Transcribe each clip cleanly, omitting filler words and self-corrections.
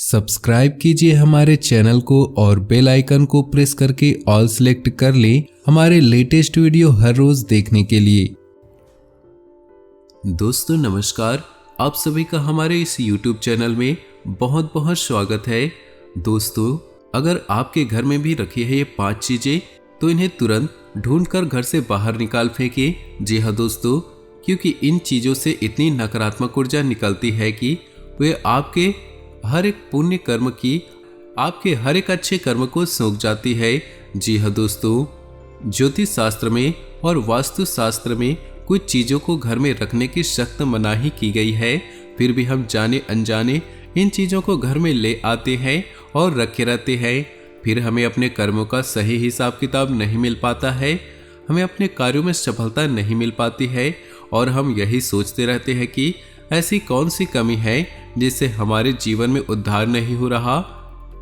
Subscribe कीजिए हमारे channel को और बेल आइकन को प्रेस करके ऑल सेलेक्ट कर लें हमारे लेटेस्ट वीडियो हर रोज देखने के लिए। दोस्तों नमस्कार, आप सभी का हमारे इस YouTube चैनल में बहुत बहुत स्वागत है। दोस्तों, अगर आपके घर में भी रखी है ये 5 चीजें तो इन्हें तुरंत ढूंढकर घर से बाहर निकाल फेंके। जी हाँ दोस्तों, क्योंकि इन चीजों से इतनी नकारात्मक ऊर्जा निकलती है कि वे आपके हर एक पुण्य कर्म की, आपके हर एक अच्छे कर्म को सोख जाती है। जी हाँ दोस्तों, ज्योतिष शास्त्र में और वास्तु शास्त्र में कुछ चीजों को घर में रखने की सख्त मनाही की गई है, फिर भी हम जाने अनजाने इन चीजों को घर में ले आते हैं और रखे रहते हैं। फिर हमें अपने कर्मों का सही हिसाब किताब नहीं मिल पाता है, हमें अपने कार्यों में सफलता नहीं मिल पाती है और हम यही सोचते रहते हैं कि ऐसी कौन सी कमी है जिससे हमारे जीवन में उद्धार नहीं हो रहा।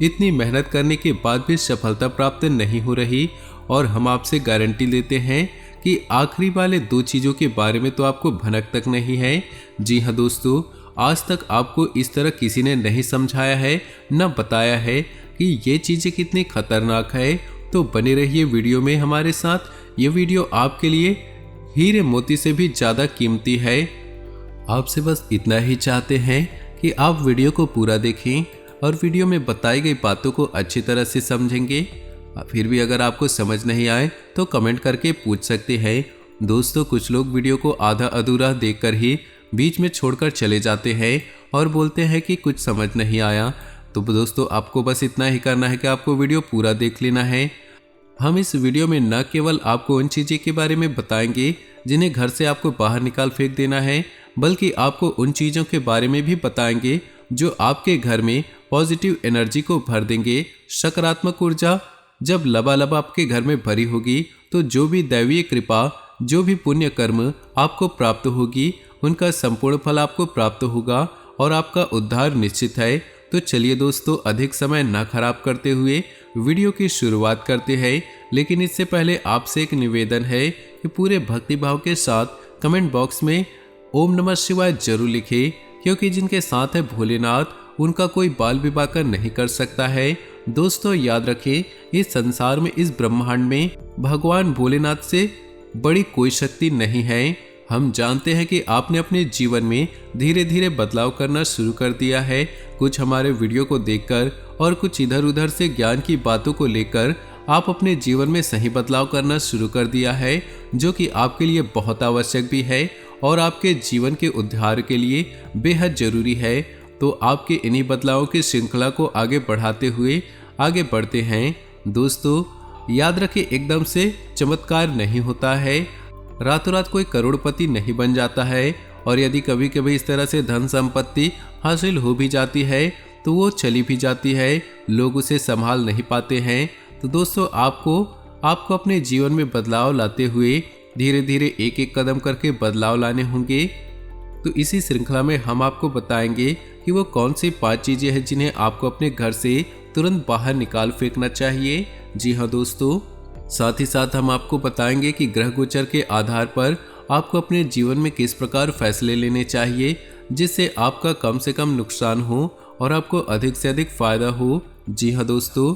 इतनी मेहनत करने के बाद भी सफलता प्राप्त नहीं हो रही और हम आपसे गारंटी देते हैं कि आखिरी वाले 2 चीजों के बारे में तो आपको भनक तक नहीं है। जी हाँ दोस्तों, आज तक आपको इस तरह किसी ने नहीं समझाया है, न बताया है कि ये चीजें कितनी खतरनाक है। तो बने रहिए वीडियो में हमारे साथ। ये वीडियो आपके लिए हीरे मोती से भी ज्यादा कीमती है। आपसे बस इतना ही चाहते हैं कि आप वीडियो को पूरा देखें और वीडियो में बताई गई बातों को अच्छी तरह से समझेंगे। फिर भी अगर आपको समझ नहीं आए तो कमेंट करके पूछ सकते हैं। दोस्तों, कुछ लोग वीडियो को आधा अधूरा देखकर ही बीच में छोड़कर चले जाते हैं और बोलते हैं कि कुछ समझ नहीं आया। तो दोस्तों, आपको बस इतना ही करना है कि आपको वीडियो पूरा देख लेना है। हम इस वीडियो में न केवल आपको उन चीज़ों के बारे में बताएंगे जिन्हें घर से आपको बाहर निकाल फेंक देना है, बल्कि आपको उन चीज़ों के बारे में भी बताएंगे जो आपके घर में पॉजिटिव एनर्जी को भर देंगे। सकारात्मक ऊर्जा जब लबालब आपके घर में भरी होगी तो जो भी दैवीय कृपा, जो भी पुण्य कर्म आपको प्राप्त होगी, उनका संपूर्ण फल आपको प्राप्त होगा और आपका उद्धार निश्चित है। तो चलिए दोस्तों, अधिक समय न खराब करते हुए वीडियो की शुरुआत करते हैं। लेकिन इससे पहले आपसे एक निवेदन है कि पूरे भक्तिभाव के साथ कमेंट बॉक्स में ओम नमः शिवाय जरूर लिखें, क्योंकि जिनके साथ है भोलेनाथ उनका कोई बाल विवाह कर नहीं कर सकता है। दोस्तों याद रखें, इस संसार में, इस ब्रह्मांड में भगवान भोलेनाथ से बड़ी कोई शक्ति नहीं है। हम जानते हैं कि आपने अपने जीवन में धीरे धीरे बदलाव करना शुरू कर दिया है, कुछ हमारे वीडियो को देखकर और कुछ इधर उधर से ज्ञान की बातों को लेकर आप अपने जीवन में सही बदलाव करना शुरू कर दिया है, जो कि आपके लिए बहुत आवश्यक भी है और आपके जीवन के उद्धार के लिए बेहद जरूरी है। तो आपके इन्हीं बदलावों की श्रृंखला को आगे बढ़ाते हुए आगे बढ़ते हैं। दोस्तों याद रखें, एकदम से चमत्कार नहीं होता है, रातों रात कोई करोड़पति नहीं बन जाता है और यदि कभी कभी इस तरह से धन संपत्ति हासिल हो भी जाती है तो वो चली भी जाती है, लोग उसे संभाल नहीं पाते हैं। तो दोस्तों आपको अपने जीवन में बदलाव लाते हुए धीरे धीरे एक एक कदम करके बदलाव लाने होंगे। तो इसी श्रृंखला में हम आपको बताएंगे कि वो कौन सी 5 चीजें हैं जिन्हें आपको अपने घर से तुरंत बाहर निकाल फेंकना चाहिए। जी हाँ दोस्तों, साथ ही साथ हम आपको बताएंगे कि ग्रह गोचर के आधार पर आपको अपने जीवन में किस प्रकार फैसले लेने चाहिए जिससे आपका कम से कम नुकसान हो और आपको अधिक से अधिक फायदा हो। जी हाँ दोस्तों,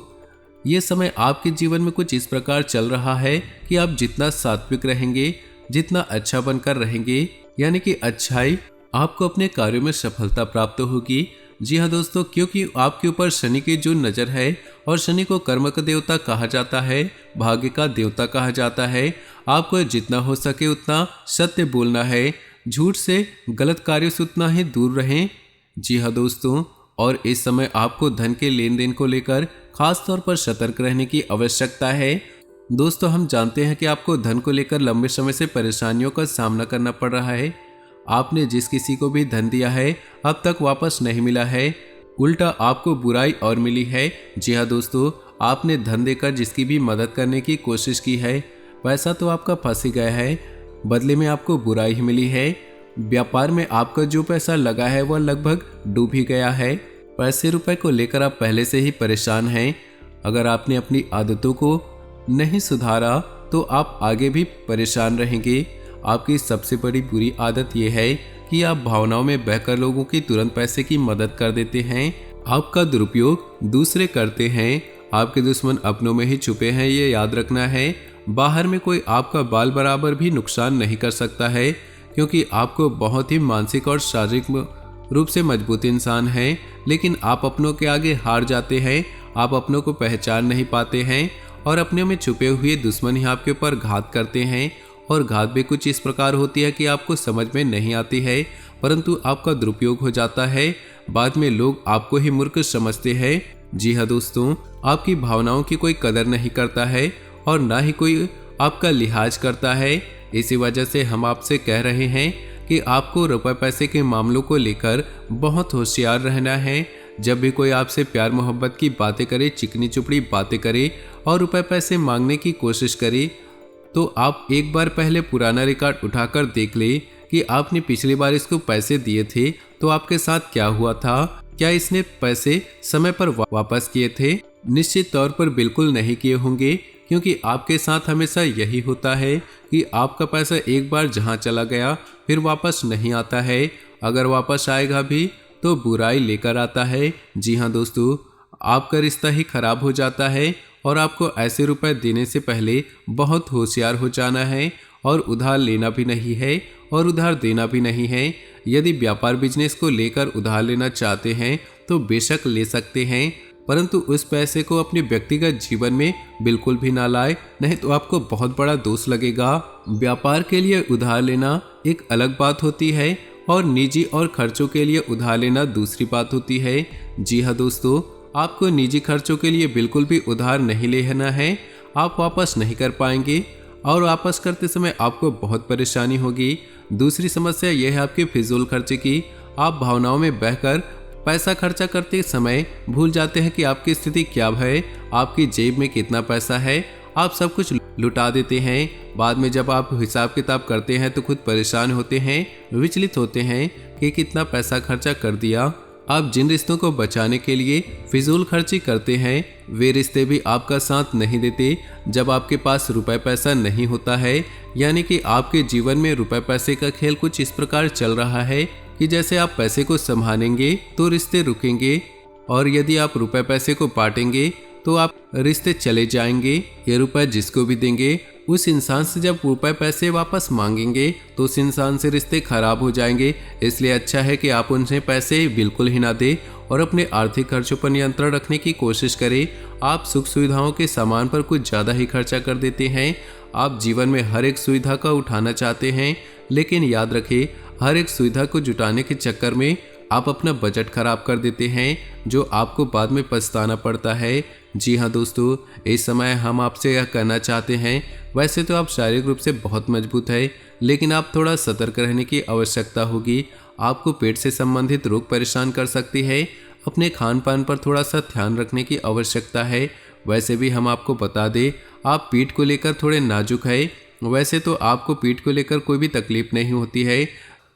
ये समय आपके जीवन में कुछ इस प्रकार चल रहा है कि आप जितना सात्विक रहेंगे, जितना अच्छा बनकर रहेंगे, यानी कि अच्छाई, आपको अपने कार्यों में सफलता प्राप्त होगी। जी हाँ दोस्तों, क्योंकि आपके ऊपर शनि की जो नज़र है, और शनि को कर्म का देवता कहा जाता है, भाग्य का देवता कहा जाता है। आपको जितना हो सके उतना सत्य बोलना है, झूठ से, गलत कार्यों से उतना ही दूर रहें। जी हाँ दोस्तों, और इस समय आपको धन के लेन देन को लेकर खास तौर पर सतर्क रहने की आवश्यकता है। दोस्तों हम जानते हैं कि आपको धन को लेकर लंबे समय से परेशानियों का सामना करना पड़ रहा है। आपने जिस किसी को भी धन दिया है अब तक वापस नहीं मिला है, उल्टा आपको बुराई और मिली है। जी हाँ दोस्तों, आपने धन देकर जिसकी भी मदद करने की कोशिश की है, पैसा तो आपका फंस ही गया है, बदले में आपको बुराई ही मिली है। व्यापार में आपका जो पैसा लगा है वह लगभग डूब ही गया है। पैसे रुपए को लेकर आप पहले से ही परेशान हैं। अगर आपने अपनी आदतों को नहीं सुधारा तो आप आगे भी परेशान रहेंगे। आपकी सबसे बड़ी बुरी आदत यह है कि आप भावनाओं में बहकर लोगों की तुरंत पैसे की मदद कर देते हैं। आपका दुरुपयोग दूसरे करते हैं। आपके दुश्मन अपनों में ही छुपे हैं, ये याद रखना है। बाहर में कोई आपका बाल बराबर भी नुकसान नहीं कर सकता है, क्योंकि आपको बहुत ही मानसिक और शारीरिक रूप से मजबूत इंसान हैं। लेकिन आप अपनों के आगे हार जाते हैं। आप अपनों को पहचान नहीं पाते हैं और अपने में छुपे हुए दुश्मन ही आपके ऊपर घात करते हैं। और घात भी कुछ इस प्रकार होती है कि आपको समझ में नहीं आती है, परंतु आपका दुरुपयोग हो जाता है। बाद में लोग आपको ही मूर्ख समझते हैं। जी हाँ दोस्तों, आपकी भावनाओं की कोई कदर नहीं करता है और ना ही कोई आपका लिहाज करता है। इसी वजह से हम आपसे कह रहे हैं कि आपको रुपए पैसे के मामलों को लेकर बहुत होशियार रहना है। जब भी कोई आपसे प्यार मोहब्बत की बातें करे, चिकनी चुपड़ी बातें करे और रुपए पैसे मांगने की कोशिश करे, तो आप एक बार पहले पुराना रिकॉर्ड उठाकर देख ले कि आपने पिछली बार इसको पैसे दिए थे तो आपके साथ क्या हुआ था। क्या इसने पैसे समय पर वापस किए थे? निश्चित तौर पर बिल्कुल नहीं किए होंगे, क्योंकि आपके साथ हमेशा यही होता है कि आपका पैसा एक बार जहां चला गया फिर वापस नहीं आता है। अगर वापस आएगा भी तो बुराई लेकर आता है। जी हाँ दोस्तों, आपका रिश्ता ही खराब हो जाता है और आपको ऐसे रुपए देने से पहले बहुत होशियार हो जाना है। और उधार लेना भी नहीं है और उधार देना भी नहीं है। यदि व्यापार बिजनेस को लेकर उधार लेना चाहते हैं तो बेशक ले सकते हैं, परंतु उस पैसे को अपने व्यक्तिगत जीवन में बिल्कुल भी ना लाए, नहीं तो आपको बहुत बड़ा दोष लगेगा। व्यापार के लिए उधार लेना एक अलग बात होती है और निजी और खर्चों के लिए उधार लेना दूसरी बात होती है। जी हाँ दोस्तों, आपको निजी खर्चों के लिए बिल्कुल भी उधार नहीं लेना है। आप वापस नहीं कर पाएंगे और वापस करते समय आपको बहुत परेशानी होगी। दूसरी समस्या यह है आपके फिजूल खर्चे की। आप भावनाओं में बहकर पैसा खर्चा करते समय भूल जाते हैं कि आपकी स्थिति क्या है, आपकी जेब में कितना पैसा है। आप सब कुछ लुटा देते हैं। बाद में जब आप हिसाब किताब करते हैं तो खुद परेशान होते हैं, विचलित होते हैं कि कितना पैसा खर्चा कर दिया। आप जिन रिश्तों को बचाने के लिए फिजूल खर्ची करते हैं, वे रिश्ते भी आपका साथ नहीं देते जब आपके पास रुपए पैसा नहीं होता है। यानी कि आपके जीवन में रुपए पैसे का खेल कुछ इस प्रकार चल रहा है कि जैसे आप पैसे को संभालेंगे तो रिश्ते रुकेंगे, और यदि आप रुपए पैसे को बांटेंगे तो आप रिश्ते चले जाएंगे। ये रुपए जिसको भी देंगे उस इंसान से जब रुपए पैसे वापस मांगेंगे तो उस इंसान से रिश्ते खराब हो जाएंगे। इसलिए अच्छा है कि आप उनसे पैसे बिल्कुल ही ना दें और अपने आर्थिक खर्चों पर नियंत्रण रखने की कोशिश करें। आप सुख सुविधाओं के सामान पर कुछ ज़्यादा ही खर्चा कर देते हैं। आप जीवन में हर एक सुविधा का उठाना चाहते हैं, लेकिन याद रखें, हर एक सुविधा को जुटाने के चक्कर में आप अपना बजट खराब कर देते हैं, जो आपको बाद में पछताना पड़ता है। जी हाँ दोस्तों, इस समय हम आपसे यह कहना चाहते हैं, वैसे तो आप शारीरिक रूप से बहुत मजबूत है, लेकिन आप थोड़ा सतर्क रहने की आवश्यकता होगी। आपको पेट से संबंधित रोग परेशान कर सकती है। अपने खान पान पर थोड़ा सा ध्यान रखने की आवश्यकता है। वैसे भी हम आपको बता दें, आप पीठ को लेकर थोड़े नाजुक है। वैसे तो आपको पीठ को लेकर कोई भी तकलीफ नहीं होती है,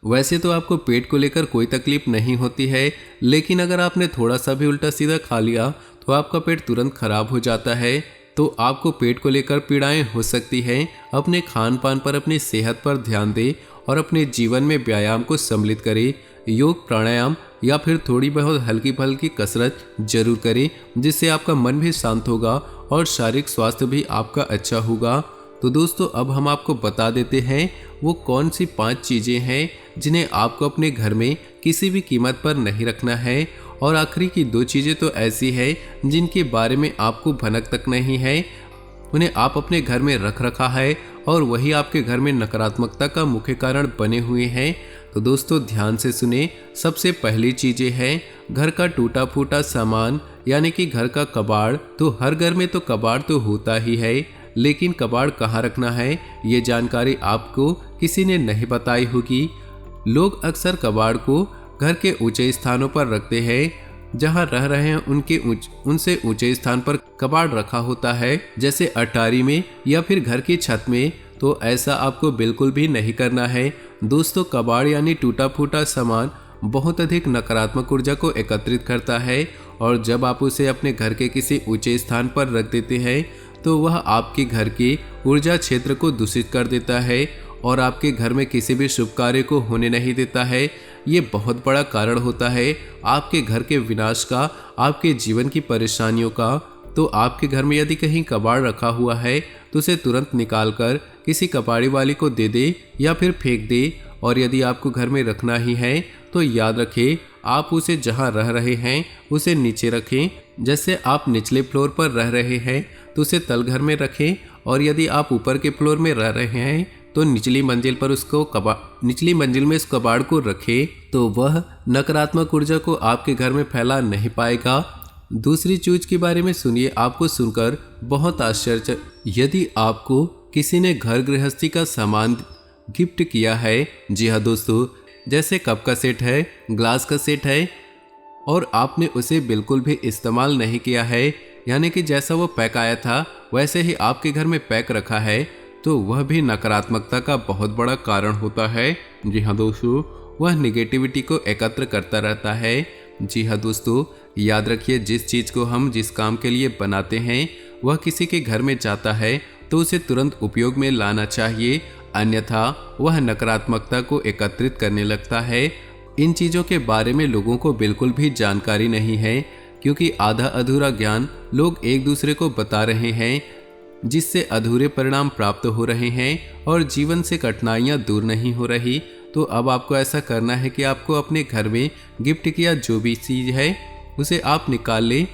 वैसे तो आपको पेट को लेकर कोई तकलीफ नहीं होती है, लेकिन अगर आपने थोड़ा सा भी उल्टा सीधा खा लिया तो आपका पेट तुरंत खराब हो जाता है। तो आपको पेट को लेकर पीड़ाएं हो सकती हैं। अपने खान पान पर, अपनी सेहत पर ध्यान दें और अपने जीवन में व्यायाम को सम्मिलित करें। योग, प्राणायाम या फिर थोड़ी बहुत हल्की फुल्की कसरत जरूर करें, जिससे आपका मन भी शांत होगा और शारीरिक स्वास्थ्य भी आपका अच्छा होगा। तो दोस्तों, अब हम आपको बता देते हैं वो कौन सी 5 चीज़ें हैं जिन्हें आपको अपने घर में किसी भी कीमत पर नहीं रखना है। और आखिरी की 2 चीज़ें तो ऐसी है जिनके बारे में आपको भनक तक नहीं है, उन्हें आप अपने घर में रख रखा है और वही आपके घर में नकारात्मकता का मुख्य कारण बने हुए हैं। तो दोस्तों, ध्यान से सुने। सबसे पहली चीज़ें हैं घर का टूटा फूटा सामान, यानी कि घर का कबाड़। तो हर घर में तो कबाड़ तो होता ही है, लेकिन कबाड़ कहाँ रखना है ये जानकारी आपको किसी ने नहीं बताई होगी। लोग अक्सर कबाड़ को घर के ऊंचे स्थानों पर रखते हैं। जहां रह रहे हैं उनसे ऊंचे स्थान पर कबाड़ रखा होता है, जैसे अटारी में या फिर घर की छत में। तो ऐसा आपको बिल्कुल भी नहीं करना है। दोस्तों, कबाड़ यानी टूटा फूटा सामान बहुत अधिक नकारात्मक ऊर्जा को एकत्रित करता है, और जब आप उसे अपने घर के किसी ऊंचे स्थान पर रख देते हैं तो वह आपके घर के ऊर्जा क्षेत्र को दूषित कर देता है और आपके घर में किसी भी शुभ कार्य को होने नहीं देता है। ये बहुत बड़ा कारण होता है आपके घर के विनाश का, आपके जीवन की परेशानियों का। तो आपके घर में यदि कहीं कबाड़ रखा हुआ है तो उसे तुरंत निकाल कर किसी कबाड़ी वाले को दे दे या फिर फेंक दे। और यदि आपको घर में रखना ही है तो याद रखें, आप उसे जहां रह रहे हैं उसे नीचे रखें। जैसे आप निचले फ्लोर पर रह रहे हैं तो उसे तलघर में रखें, और यदि आप ऊपर के फ्लोर में रह रहे हैं तो निचली मंजिल में इस कबाड़ को रखें, तो वह नकारात्मक ऊर्जा को आपके घर में फैला नहीं पाएगा। दूसरी चीज के बारे में सुनिए, आपको सुनकर बहुत आश्चर्य, यदि आपको किसी ने घर गृहस्थी का सामान गिफ्ट किया है, जी हाँ दोस्तों, जैसे कप का सेट है, ग्लास का सेट है, और आपने उसे बिल्कुल भी इस्तेमाल नहीं किया है, यानी कि जैसा वो पैक आया था वैसे ही आपके घर में पैक रखा है, तो वह भी नकारात्मकता का बहुत बड़ा कारण होता है। जी हाँ दोस्तों, वह निगेटिविटी को एकत्र करता रहता है। जी हाँ दोस्तों, याद रखिए, जिस चीज़ को हम जिस काम के लिए बनाते हैं वह किसी के घर में जाता है तो उसे तुरंत उपयोग में लाना चाहिए, अन्यथा वह नकारात्मकता को एकत्रित करने लगता है। इन चीज़ों के बारे में लोगों को बिल्कुल भी जानकारी नहीं है, क्योंकि आधा अधूरा ज्ञान लोग एक दूसरे को बता रहे हैं, जिससे अधूरे परिणाम प्राप्त हो रहे हैं और जीवन से कठिनाइयाँ दूर नहीं हो रही। तो अब आपको ऐसा करना है कि आपको अपने घर में गिफ्ट किया जो भी चीज़ है उसे आप निकाल लें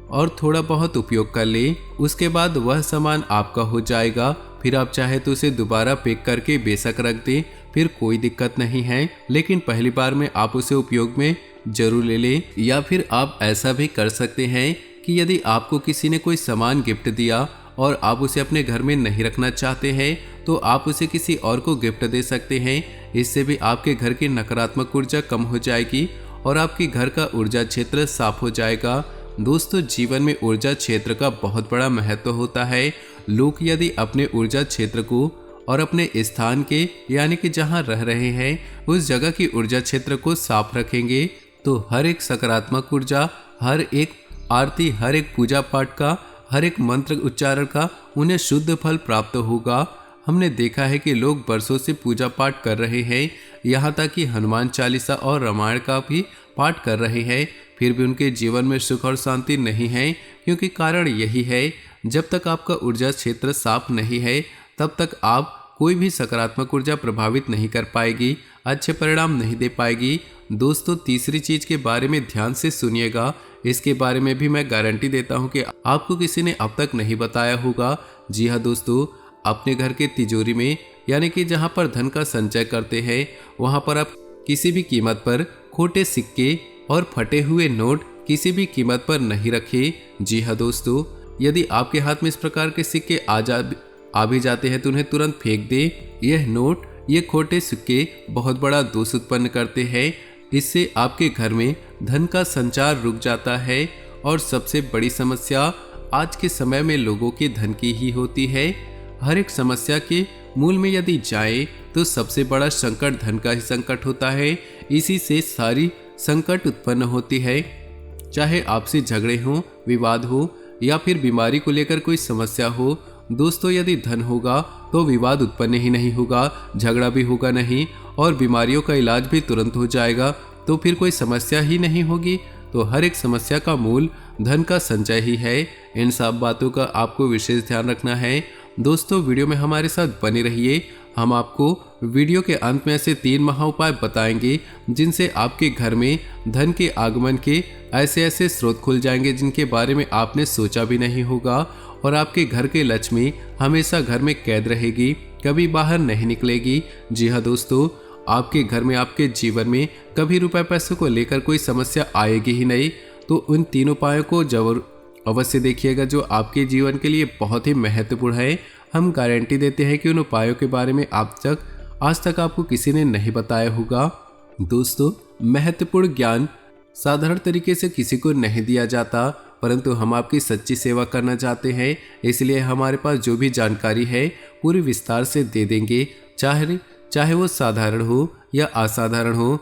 और थोड़ा बहुत उपयोग कर लें। उसके बाद वह सामान आपका हो जाएगा। फिर आप चाहे तो उसे दोबारा पैक करके बेशक रख दें, फिर कोई दिक्कत नहीं है, लेकिन पहली बार में आप उसे उपयोग में जरूर ले लें। या फिर आप ऐसा भी कर सकते हैं कि यदि आपको किसी ने कोई सामान गिफ्ट दिया और आप उसे अपने घर में नहीं रखना चाहते हैं तो आप उसे किसी और को गिफ्ट दे सकते हैं। इससे भी आपके घर की नकारात्मक ऊर्जा कम हो जाएगी और आपके घर का ऊर्जा क्षेत्र साफ हो जाएगा। दोस्तों, जीवन में ऊर्जा क्षेत्र का बहुत बड़ा महत्व होता है। लोग यदि अपने ऊर्जा क्षेत्र को और अपने स्थान के, यानी कि जहां रह रहे हैं उस जगह की ऊर्जा क्षेत्र को साफ रखेंगे तो हर एक सकारात्मक ऊर्जा, हर एक आरती, हर एक पूजा पाठ का, हर एक मंत्र उच्चारण का उन्हें शुद्ध फल प्राप्त होगा। हमने देखा है कि लोग बरसों से पूजा पाठ कर रहे हैं, यहाँ तक कि हनुमान चालीसा और रामायण का भी पाठ कर रहे हैं, फिर भी उनके जीवन में सुख और शांति नहीं है। क्योंकि कारण यही है, जब तक आपका ऊर्जा क्षेत्र साफ नहीं है तब तक आप कोई भी सकारात्मक ऊर्जा प्रभावित नहीं कर पाएगी, अच्छे परिणाम नहीं दे पाएगी। दोस्तों, तीसरी चीज के बारे में ध्यान से सुनिएगा, इसके बारे में भी मैं गारंटी देता हूं कि आपको किसी ने अब तक नहीं बताया होगा। जी हाँ दोस्तों, अपने घर के तिजोरी में, यानी कि जहां पर धन का संचय करते हैं, वहां पर आप किसी भी कीमत पर खोटे सिक्के और फटे हुए नोट किसी भी कीमत पर नहीं रखें। जी हाँ दोस्तों, यदि आपके हाथ में इस प्रकार के सिक्के आ भी जाते हैं तो उन्हें तुरंत फेंक दें। यह नोट, ये खोटे सिक्के बहुत बड़ा दोष उत्पन्न करते हैं। इससे आपके घर में धन का संचार रुक जाता है और सबसे बड़ी समस्या आज के समय में लोगों के धन की ही होती है। हर एक समस्या के मूल में यदि जाए तो सबसे बड़ा संकट धन का ही संकट होता है। इसी से सारी संकट उत्पन्न होती है, चाहे आपसे झगड़े हो, विवाद हो या फिर बीमारी को लेकर कोई समस्या हो। दोस्तों, यदि धन होगा तो विवाद उत्पन्न ही नहीं होगा, झगड़ा भी होगा नहीं और बीमारियों का इलाज भी तुरंत हो जाएगा, तो फिर कोई समस्या ही नहीं होगी। तो हर एक समस्या का मूल धन का संचय ही है। इन सब बातों का आपको विशेष ध्यान रखना है। दोस्तों, वीडियो में हमारे साथ बने रहिए। हम आपको वीडियो के अंत में ऐसे 3 महा उपाय बताएंगे जिनसे आपके घर में धन के आगमन के ऐसे ऐसे स्रोत खुल जाएंगे जिनके बारे में आपने सोचा भी नहीं होगा, और आपके घर के लक्ष्मी हमेशा घर में कैद रहेगी, कभी बाहर नहीं निकलेगी। जी हाँ दोस्तों, आपके घर में, आपके जीवन में कभी रुपए पैसे को लेकर कोई समस्या आएगी ही नहीं। तो उन 3 उपायों को जरूर अवश्य देखिएगा जो आपके जीवन के लिए बहुत ही महत्वपूर्ण है। हम गारंटी देते हैं कि उन उपायों के बारे में आज तक आपको किसी ने नहीं बताया होगा। दोस्तों, महत्वपूर्ण ज्ञान साधारण तरीके से किसी को नहीं दिया जाता, परंतु हम आपकी सच्ची सेवा करना चाहते हैं, इसलिए हमारे पास जो भी जानकारी है पूरी विस्तार से दे देंगे, चाहे वो साधारण हो या असाधारण हो।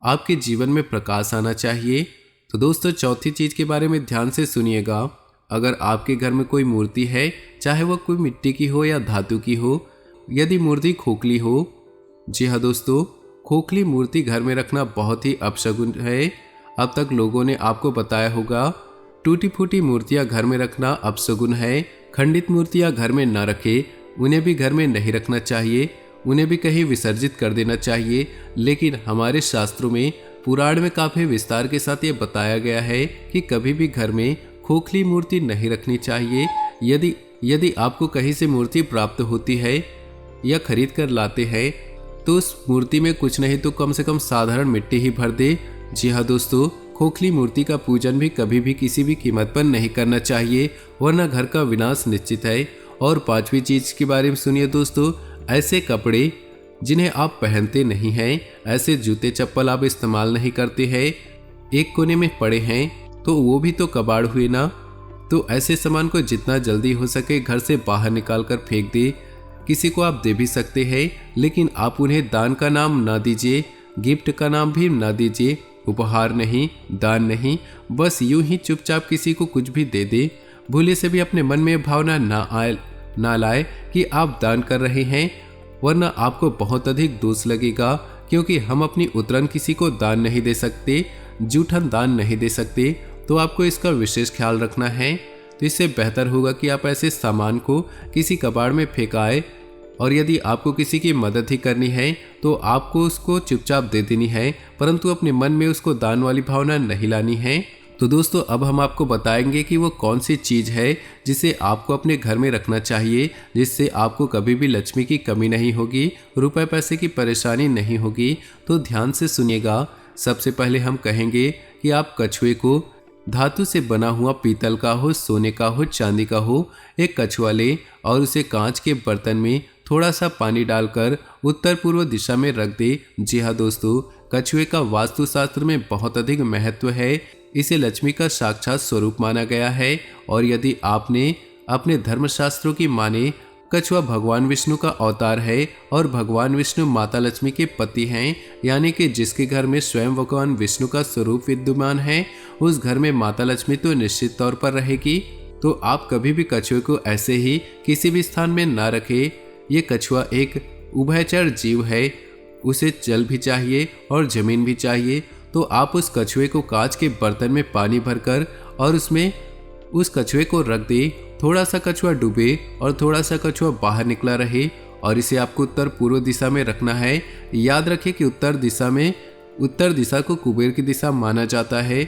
आपके जीवन में प्रकाश आना चाहिए। तो दोस्तों, चौथी चीज के बारे में ध्यान से सुनिएगा। अगर आपके घर में कोई मूर्ति है, चाहे वह कोई मिट्टी की हो या धातु की हो, यदि मूर्ति खोखली हो, जी हाँ दोस्तों, खोखली मूर्ति घर में रखना बहुत ही अपशगुन है। अब तक लोगों ने आपको बताया होगा टूटी फूटी मूर्तियां घर में रखना अपशगुन है। खंडित मूर्तियां घर में न रखें, उन्हें भी घर में नहीं रखना चाहिए, उन्हें भी कहीं विसर्जित कर देना चाहिए। लेकिन हमारे शास्त्रों में, पुराण में काफी विस्तार के साथ ये बताया गया है कि कभी भी घर में खोखली मूर्ति नहीं रखनी चाहिए। यदि आपको कहीं से मूर्ति प्राप्त होती है या खरीद कर लाते हैं तो उस मूर्ति में कुछ नहीं तो कम से कम साधारण मिट्टी ही भर दे। जी हाँ दोस्तों, खोखली मूर्ति का पूजन भी कभी भी किसी भी कीमत पर नहीं करना चाहिए, वरना घर का विनाश निश्चित है। और पांचवी चीज के बारे में सुनिए दोस्तों, ऐसे कपड़े जिन्हें आप पहनते नहीं हैं, ऐसे जूते चप्पल आप इस्तेमाल नहीं करते हैं, एक कोने में पड़े हैं तो वो भी तो कबाड़ हुए ना। तो ऐसे सामान को जितना जल्दी हो सके घर से बाहर निकाल कर फेंक दे। किसी को आप दे भी सकते हैं, लेकिन आप उन्हें दान का नाम ना दीजिए, गिफ्ट का नाम भी ना दीजिए, उपहार नहीं, दान नहीं, बस यूं ही चुपचाप किसी को कुछ भी दे दे। भूले से भी अपने मन में भावना ना लाए कि आप दान कर रहे हैं, वरना आपको बहुत अधिक दोष लगेगा। क्योंकि हम अपनी उतरन किसी को दान नहीं दे सकते, जूठन दान नहीं दे सकते, तो आपको इसका विशेष ख्याल रखना है। तो इससे बेहतर होगा कि आप ऐसे सामान को किसी कबाड़ में फेंकाए, और यदि आपको किसी की मदद ही करनी है तो आपको उसको चुपचाप दे देनी है, परंतु अपने मन में उसको दान वाली भावना नहीं लानी है। तो दोस्तों, अब हम आपको बताएंगे कि वो कौन सी चीज़ है जिसे आपको अपने घर में रखना चाहिए, जिससे आपको कभी भी लक्ष्मी की कमी नहीं होगी, रुपए पैसे की परेशानी नहीं होगी। तो ध्यान से सुनिएगा। सबसे पहले हम कहेंगे कि आप कछुए को धातु से बना हुआ पीतल का हो, सोने का हो, चांदी का हो, एक कछुआ ले और उसे कांच के बर्तन में थोड़ा सा पानी डालकर उत्तर पूर्व दिशा में रख दे। जी हाँ दोस्तों, कछुए का वास्तुशास्त्र में बहुत अधिक महत्व है, इसे लक्ष्मी का साक्षात स्वरूप माना गया है। और यदि आपने अपने धर्मशास्त्रों की माने, कछुआ भगवान विष्णु का अवतार है और भगवान विष्णु माता लक्ष्मी के पति हैं, यानी कि जिसके घर में स्वयं भगवान विष्णु का स्वरूप विद्यमान है, उस घर में माता लक्ष्मी तो निश्चित तौर पर रहेगी। तो आप कभी भी कछुए को ऐसे ही किसी भी स्थान में ना रखें। ये कछुआ एक उभयचर जीव है, उसे जल भी चाहिए और जमीन भी चाहिए। तो आप उस कछुए को कांच के बर्तन में पानी भरकर और उसमें उस कछुए को रख दे। थोड़ा सा कछुआ डूबे और थोड़ा सा कछुआ बाहर निकला रहे, और इसे आपको उत्तर पूर्व दिशा में रखना है। याद रखें कि उत्तर दिशा को कुबेर की दिशा माना जाता है,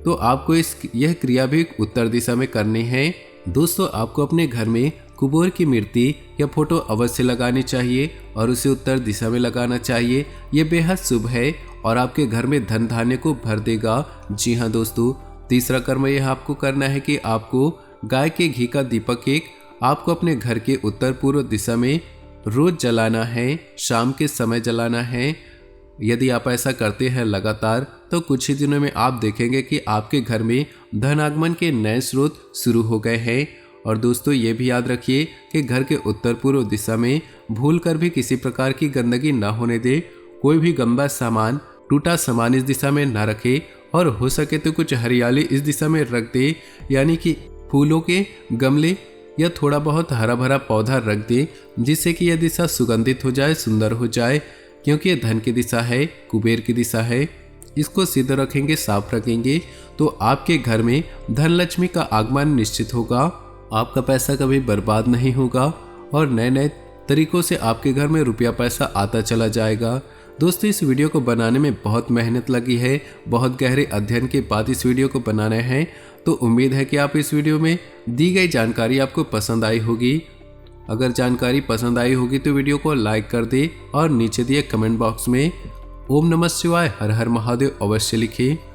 तो आपको यह क्रिया भी उत्तर दिशा में करनी है। दोस्तों, आपको अपने घर में कुबेर की मूर्ति या फोटो अवश्य लगानी चाहिए और उसे उत्तर दिशा में लगाना चाहिए। ये बेहद शुभ है और आपके घर में धन धान्य को भर देगा। जी हाँ दोस्तों, तीसरा कर्म यह आपको करना है कि आपको गाय के घी का दीपक आपको अपने घर के उत्तर पूर्व दिशा में रोज जलाना है, शाम के समय जलाना है। यदि आप ऐसा करते हैं लगातार, तो कुछ ही दिनों में आप देखेंगे कि आपके घर में धन आगमन के नए स्रोत शुरू हो गए हैं। और दोस्तों, ये भी याद रखिए कि घर के उत्तर पूर्व दिशा में भूल कर भी किसी प्रकार की गंदगी ना होने दे। कोई भी गंदा सामान, टूटा सामान इस दिशा में ना रखे, और हो सके तो कुछ हरियाली इस दिशा में रख दे, यानी कि फूलों के गमले या थोड़ा बहुत हरा भरा पौधा रख दे, जिससे कि यह दिशा सुगंधित हो जाए, सुंदर हो जाए। क्योंकि यह धन की दिशा है, कुबेर की दिशा है। इसको सिद्ध रखेंगे, साफ रखेंगे, तो आपके घर में धन लक्ष्मी का आगमन निश्चित होगा। आपका पैसा कभी बर्बाद नहीं होगा और नए नए तरीकों से आपके घर में रुपया पैसा आता चला जाएगा। दोस्तों, इस वीडियो को बनाने में बहुत मेहनत लगी है, बहुत गहरे अध्ययन के बाद इस वीडियो को बनाना है। तो उम्मीद है कि आप इस वीडियो में दी गई जानकारी आपको पसंद आई होगी। अगर जानकारी पसंद आई होगी तो वीडियो को लाइक कर दे और नीचे दिए कमेंट बॉक्स में ओम नमः शिवाय, हर हर महादेव अवश्य लिखें।